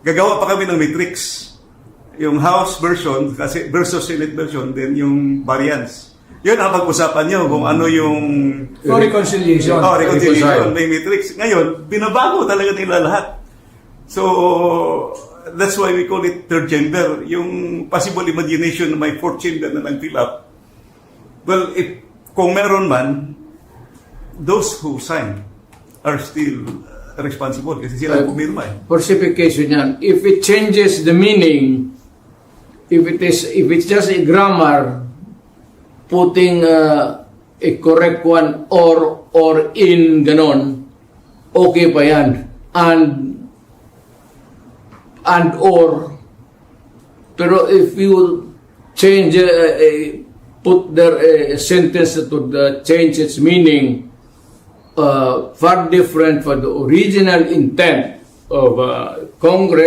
gagawa pa kami ng matrix. Yung House version kasi versus Senate version, then yung variance. Yun ang pag-usapan nyo kung ano yung... For reconciliation. Reconciliation. May matrix. Ngayon, binabago talaga nila lahat. So, that's why we call it third chamber. Yung possible imagination na may fourth chamber na lang fill up. Well, kung meron man, those who sign are still responsible kasi sila pumirma eh. For simplification yan, if it changes the meaning, if it's just a grammar, putting a correct one or in ganon, okay pa yan. And or, pero if you change, put there a sentence that would change its meaning, far different from the original intent of Congress,